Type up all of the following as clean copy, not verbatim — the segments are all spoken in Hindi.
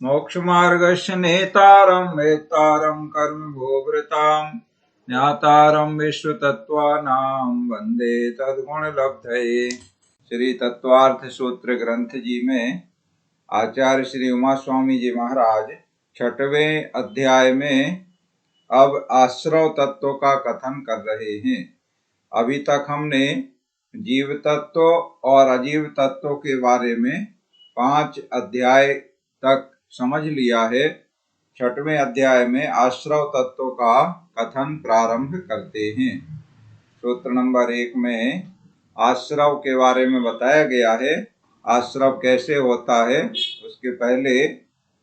मोक्षमार्गस्य नेतारं वेत्तारं कर्मभोवृतां ज्ञातारं विश्वतत्त्वानां वन्दे तद्गुणलब्धये। श्री तत्वार्थ सूत्र ग्रंथ जी में आचार्य श्री उमा स्वामी जी महाराज 6वें अध्याय में अब आश्रव तत्व का कथन कर रहे हैं। अभी तक हमने जीव तत्व और अजीव तत्व के बारे में 5 अध्याय तक समझ लिया है। 6वें अध्याय में आश्रव तत्व का कथन प्रारंभ करते हैं। सूत्र नंबर 1 में आश्रव के बारे में बताया गया है। आश्रव कैसे होता है उसके पहले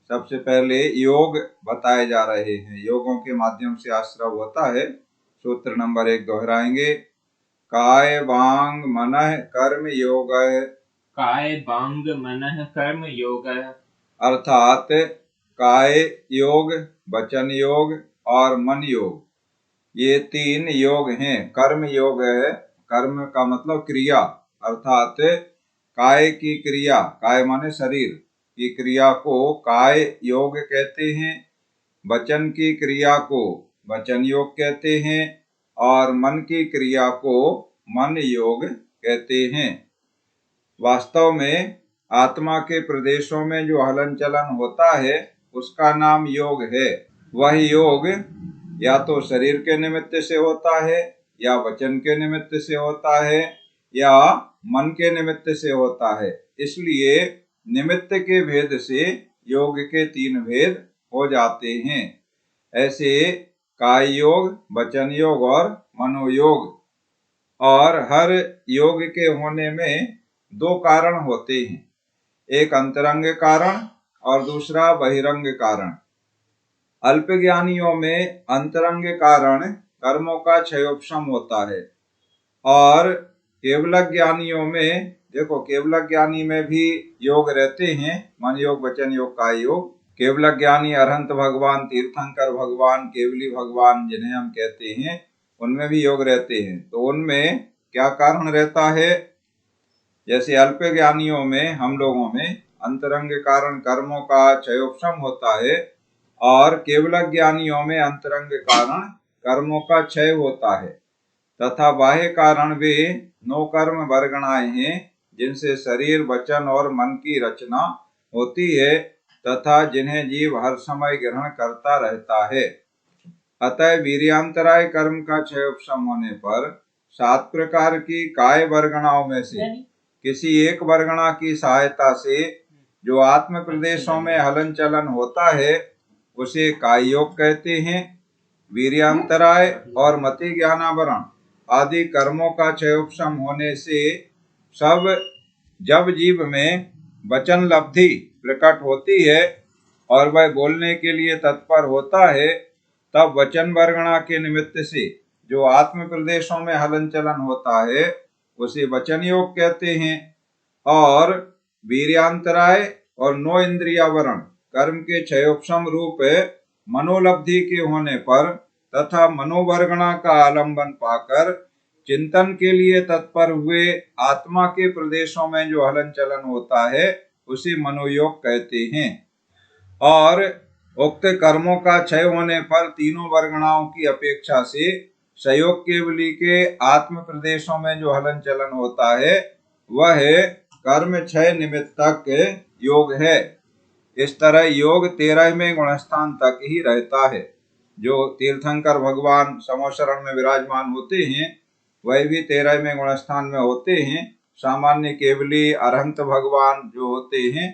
सबसे पहले योग बताए जा रहे हैं। योगों के माध्यम से आश्रव होता है। सूत्र नंबर 1 दोहराएंगे। काय वांग मनः कर्म योग। काय वांग मनः कर्म योग अर्थात काय योग, वचन योग और मन योग, ये 3 योग हैं। कर्म योग है, कर्म का मतलब क्रिया, अर्थात काय की क्रिया, काय माने शरीर की क्रिया को काय योग कहते हैं। वचन की क्रिया को वचन योग कहते हैं और मन की क्रिया को मन योग कहते हैं। वास्तव में आत्मा के प्रदेशों में जो हलन चलन होता है उसका नाम योग है। वह योग या तो शरीर के निमित्त से होता है, या वचन के निमित्त से होता है, या मन के निमित्त से होता है। इसलिए निमित्त के भेद से योग के 3 भेद हो जाते हैं। ऐसे काय योग, वचन योग और मनोयोग। और हर योग के होने में 2 कारण होते हैं, एक अंतरंग कारण और दूसरा बहिरंग कारण। अल्प ज्ञानियों में अंतरंग कारण कर्मों का क्षयोपशम होता है, और केवल ज्ञानियों में, देखो केवल ज्ञानी में भी योग रहते हैं, मन योग, वचन योग, काय योग। केवल ज्ञानी अरहंत भगवान, तीर्थंकर भगवान, केवली भगवान जिन्हें हम कहते हैं, उनमें भी योग रहते हैं। तो उनमें क्या कारण रहता है? जैसे अल्प ज्ञानियों में, हम लोगों में अंतरंग कारण कर्मों का क्षयोपशम होता है, और केवल ज्ञानियों में अंतरंग कारण कर्मों का क्षय होता है। तथा बाह्य कारण वे 9 कर्म वर्गणाएं हैं जिनसे शरीर, वचन और मन की रचना होती है तथा जिन्हें जीव हर समय ग्रहण करता रहता है। अतः वीर्यांतराय कर्म का क्षयोपशम होने पर 7 प्रकार की काय वर्गणाओं में से किसी एक वर्गणा की सहायता से जो आत्म प्रदेशों में हलन चलन होता है उसे काय योग कहते हैं। वीर्यांतराय और मति ज्ञानावरण आदि कर्मों का क्षयोपशम होने से जब जीव में वचन लब्धि प्रकट होती है और वह बोलने के लिए तत्पर होता है, तब वचन वर्गणा के निमित्त से जो आत्म प्रदेशों में हलन चलन होता है उसे वचन योग कहते हैं। और वीर्यांतराय और 9 इंद्रियावरण कर्म के क्षयोपशम रूप मनोलब्धि के होने पर तथा मनोवर्गणा का आलंबन पाकर चिंतन के लिए तत्पर हुए आत्मा के प्रदेशों में जो हलन चलन होता है उसे मनोयोग कहते हैं। और उक्त कर्मों का क्षय होने पर तीनों वर्गणाओं की अपेक्षा से संयोग केवली के आत्म प्रदेशों में जो हलन चलन होता है वह कर्म क्षय निमित्तक योग है। इस तरह योग 13वें गुणस्थान तक ही रहता है। जो तीर्थंकर भगवान समोशरण में विराजमान होते हैं वह भी 13वें गुणस्थान में होते हैं। सामान्य केवली अरहंत भगवान जो होते हैं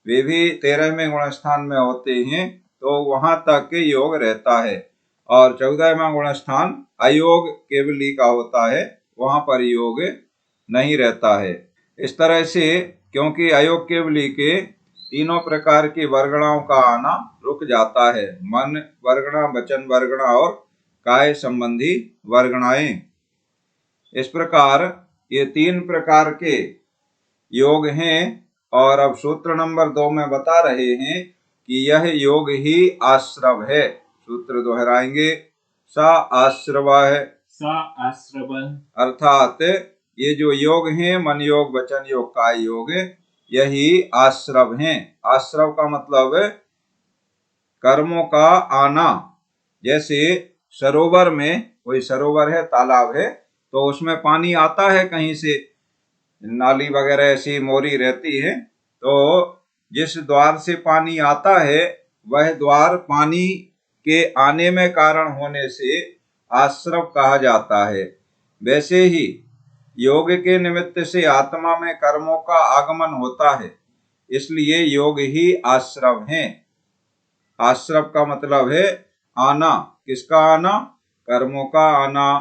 वे भी 13वें गुणस्थान में होते हैं, तो वहां तक योग रहता है। और 14वां गुणस्थान अयोग केवली का होता है, वहां पर योग नहीं रहता है। इस तरह से क्योंकि अयोग केवली के तीनों प्रकार की वर्गणाओं का आना रुक जाता है, मन वर्गणा, वचन वर्गणा और काय संबंधी वर्गणाएं। इस प्रकार ये 3 प्रकार के योग हैं। और अब सूत्र नंबर 2 में बता रहे हैं कि यह योग ही आश्रव है। सूत्र दोहराएंगे। सा आश्रव है, सा आश्रव अर्थात ये जो योग हैं, मन योग, वचन योग, काय योग, यही आश्रव हैं। आश्रव का मतलब कर्मों का आना, जैसे सरोवर में, कोई सरोवर है, तालाब है, तो उसमें पानी आता है कहीं से, नाली वगैरह ऐसी मोरी रहती है, तो जिस द्वार से पानी आता है वह द्वार पानी के आने में कारण होने से आश्रव कहा जाता है। वैसे ही योग के निमित्त से आत्मा में कर्मों का आगमन होता है, इसलिए योग ही आश्रव है। आश्रव का मतलब है आना। किसका आना? कर्मों का आना।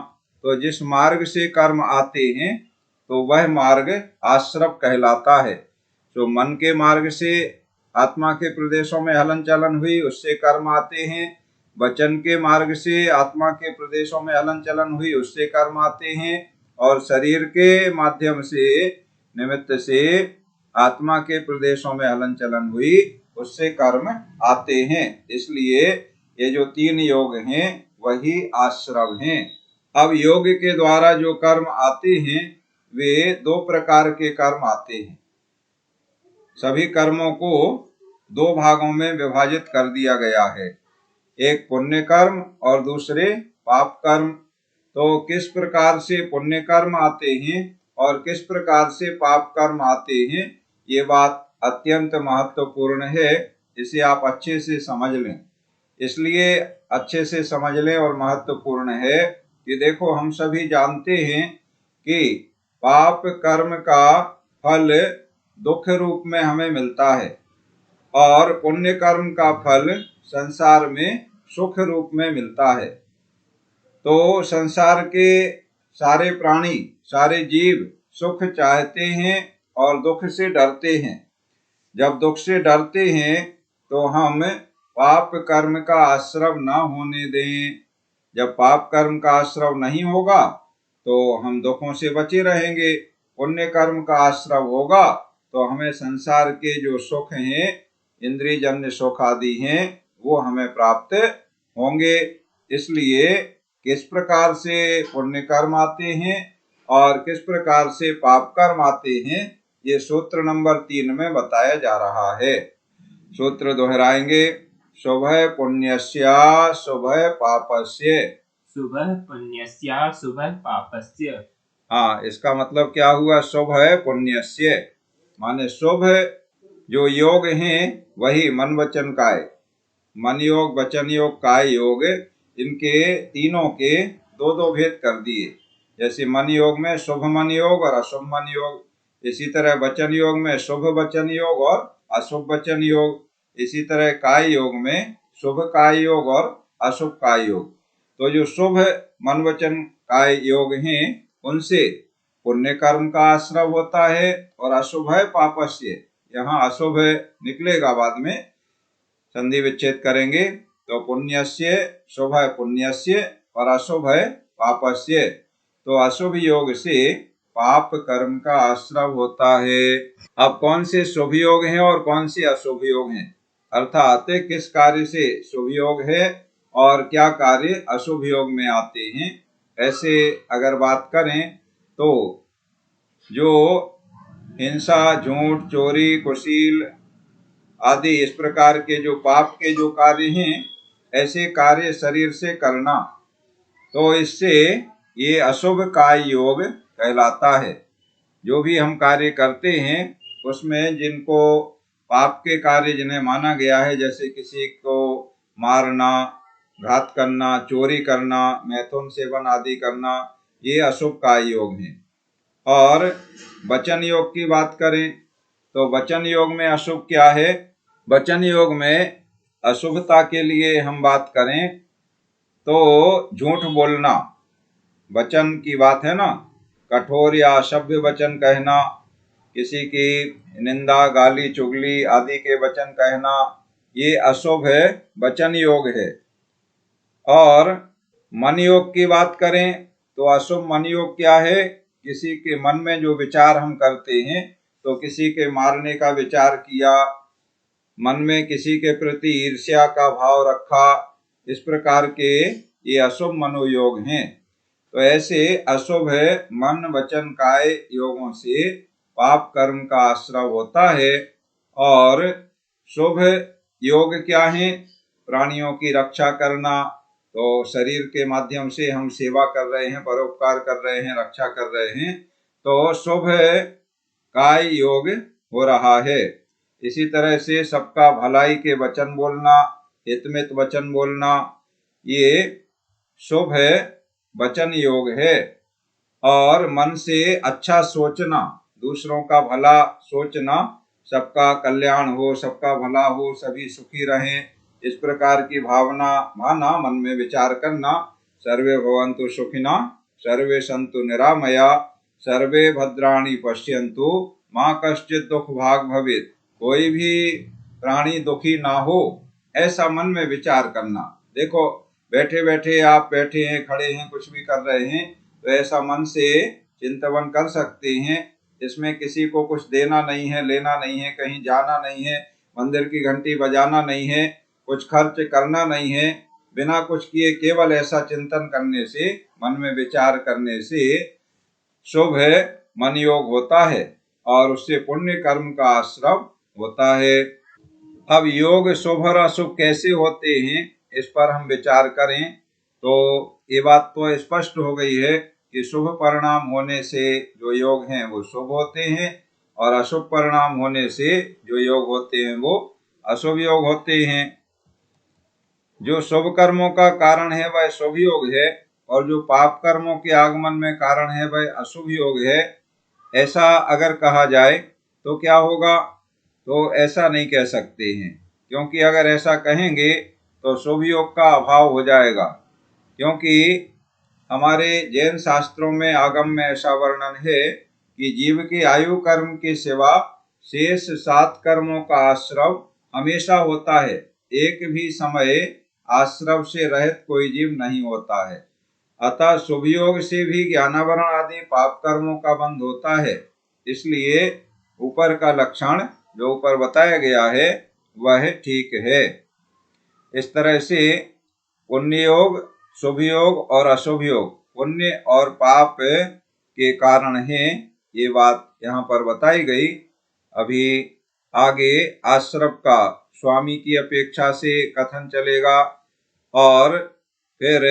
तो जिस मार्ग से कर्म आते हैं तो वह मार्ग आश्रव कहलाता है। जो मन के मार्ग से आत्मा के प्रदेशों में हलन चलन हुई, उससे कर्म आते हैं। वचन के मार्ग से आत्मा के प्रदेशों में हलन चलन हुई, उससे कर्म आते हैं। और शरीर के माध्यम से, निमित्त से आत्मा के प्रदेशों में हलन चलन हुई, उससे कर्म आते हैं। इसलिए ये जो 3 योग हैं वही आश्रव हैं। अब योग के द्वारा जो कर्म आते हैं वे 2 प्रकार के कर्म आते हैं। सभी कर्मों को 2 भागों में विभाजित कर दिया गया है, एक पुण्य कर्म और दूसरे पाप कर्म। तो किस प्रकार से पुण्य कर्म आते हैं और किस प्रकार से पाप कर्म आते हैं, ये बात अत्यंत महत्वपूर्ण है। इसे आप अच्छे से समझ लें। इसलिए अच्छे से समझ लें और महत्वपूर्ण है कि देखो, हम सभी जानते हैं कि पाप कर्म का फल दुख रूप में हमें मिलता है और पुण्य कर्म का फल संसार में सुख रूप में मिलता है। तो संसार के सारे प्राणी, सारे जीव सुख चाहते हैं और दुख से डरते हैं। जब दुख से डरते हैं तो हम पाप कर्म का आश्रव न होने दें। जब पाप कर्म का आश्रव नहीं होगा तो हम दुखों से बचे रहेंगे। पुण्य कर्म का आश्रव होगा तो हमें संसार के जो सुख हैं, इंद्रिय जन्य सुख आदि हैं, वो हमें प्राप्त होंगे। इसलिए किस प्रकार से पुण्य कर्म आते हैं और किस प्रकार से पाप कर्म आते हैं, ये सूत्र नंबर 3 में बताया जा रहा है। सूत्र दोहराएंगे। शुभः पुण्यस्या शुभः पापस्य। शुभः पुण्यस्य शुभः पापस्य। हाँ, इसका मतलब क्या हुआ? शुभ है पुण्यस्य माने शुभ जो योग हैं वही मन वचन काय, मन योग, वचन योग, काय योग, इनके तीनों के 2-2 भेद कर दिए। जैसे मन योग में शुभ मन योग और अशुभ मन योग, इसी तरह वचन योग में शुभ वचन योग और अशुभ वचन योग, इसी तरह काय योग में शुभ काय योग और अशुभ काय योग। तो जो शुभ मन वचन काय योग हैं उनसे पुण्य कर्म का आश्रव होता है और अशुभ है पापस्य। यहाँ अशुभ निकलेगा, बाद में संधि विच्छेद करेंगे तो पुण्यस्य, शुभ है पुण्यस्य और अशुभ है पापस्य। तो अशुभ योग से पाप कर्म का आश्रव होता है। अब कौन से शुभ योग हैं और कौन से अशुभ योग हैं, अर्थात किस कार्य से शुभ योग है और क्या कार्य अशुभ योग में आते हैं, ऐसे अगर बात करें तो जो हिंसा, झूठ, चोरी, कुशील आदि इस प्रकार के जो पाप के जो कार्य हैं, ऐसे कार्य शरीर से करना, तो इससे ये अशुभ काय योग कहलाता है। जो भी हम कार्य करते हैं उसमें जिनको पाप के कार्य जिन्हें माना गया है, जैसे किसी को मारना, घात करना, चोरी करना, मैथुन सेवन आदि करना, ये अशुभ काय योग हैं। और वचन योग की बात करें तो वचन योग में अशुभ क्या है? वचन योग में अशुभता के लिए हम बात करें तो झूठ बोलना, वचन की बात है ना, कठोर या असभ्य वचन कहना, किसी की निंदा, गाली, चुगली आदि के वचन कहना, ये अशुभ है, वचन योग है। और मन योग की बात करें तो अशुभ मन योग क्या है? किसी के मन में जो विचार हम करते हैं, तो किसी के मारने का विचार किया, मन में किसी के प्रति ईर्ष्या का भाव रखा, इस प्रकार के ये अशुभ मनोयोग हैं। तो ऐसे अशुभ मन वचन काय योगों से पाप कर्म का आश्रव होता है। और शुभ योग क्या है? प्राणियों की रक्षा करना, तो शरीर के माध्यम से हम सेवा कर रहे हैं, परोपकार कर रहे हैं, रक्षा कर रहे हैं, तो शुभ काय योग हो रहा है। इसी तरह से सबका भलाई के वचन बोलना, हितमित वचन बोलना, ये शुभ वचन योग है। और मन से अच्छा सोचना, दूसरों का भला सोचना, सबका कल्याण हो, सबका भला हो, सभी सुखी रहें, इस प्रकार की भावना माना, मन में विचार करना। सर्वे भवन्तु सुखिनः, सर्वे सन्तु निरामया, सर्वे भद्राणि पश्यन्तु, माँ कश्चित् दुख भाग भवेत्। कोई भी प्राणी दुखी ना हो, ऐसा मन में विचार करना। देखो, बैठे बैठे आप बैठे हैं, खड़े हैं, कुछ भी कर रहे हैं, तो ऐसा मन से चिंतन कर सकते हैं। इसमें किसी को कुछ देना नहीं है, लेना नहीं है, कहीं जाना नहीं है, मंदिर की घंटी बजाना नहीं है, कुछ खर्च करना नहीं है। बिना कुछ किए केवल ऐसा चिंतन करने से, मन में विचार करने से शुभ मन योग होता है और उससे पुण्य कर्म का आश्रव होता है। अब योग शुभ और अशुभ कैसे होते हैं, इस पर हम विचार करें तो ये बात तो स्पष्ट हो गई है कि शुभ परिणाम होने से जो योग हैं वो शुभ होते हैं और अशुभ परिणाम होने से जो योग होते हैं वो अशुभ योग होते हैं। जो शुभ कर्मों का कारण है वह शुभ योग है और जो पाप कर्मों के आगमन में कारण है वह अशुभ योग है। ऐसा अगर कहा जाए तो क्या होगा? तो ऐसा नहीं कह सकते हैं, क्योंकि अगर ऐसा कहेंगे तो शुभ योग का अभाव हो जाएगा। क्योंकि हमारे जैन शास्त्रों में, आगम में ऐसा वर्णन है कि जीव की आयु कर्म के सिवा शेष 7 कर्मों का आश्रव हमेशा होता है। एक भी समय आश्रव से रहित कोई जीव नहीं होता है। अतः शुभ योग से भी ज्ञानावरण आदि पाप कर्मों का बंध होता है। इसलिए ऊपर का लक्षण जो ऊपर बताया गया है वह ठीक है। इस तरह से पुण्य योग, शुभ योग और अशुभ योग पुण्य और पाप के कारण हैं, ये बात यहाँ पर बताई गई। अभी आगे आश्रव का स्वामी की अपेक्षा से कथन चलेगा और फिर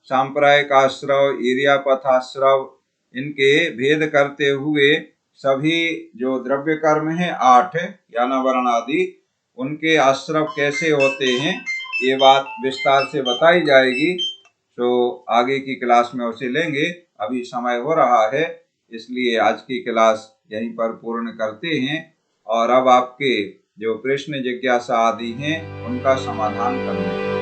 सांप्रदायिक आश्रव, इरियापथ आश्रव, इनके भेद करते हुए सभी जो द्रव्य कर्म हैं 8 ज्ञानावरण आदि, उनके आश्रव कैसे होते हैं ये बात विस्तार से बताई जाएगी। तो आगे की क्लास में उसे लेंगे। अभी समय हो रहा है, इसलिए आज की क्लास यहीं पर पूर्ण करते हैं और अब आपके जो प्रश्न जिज्ञासा आदि हैं उनका समाधान करने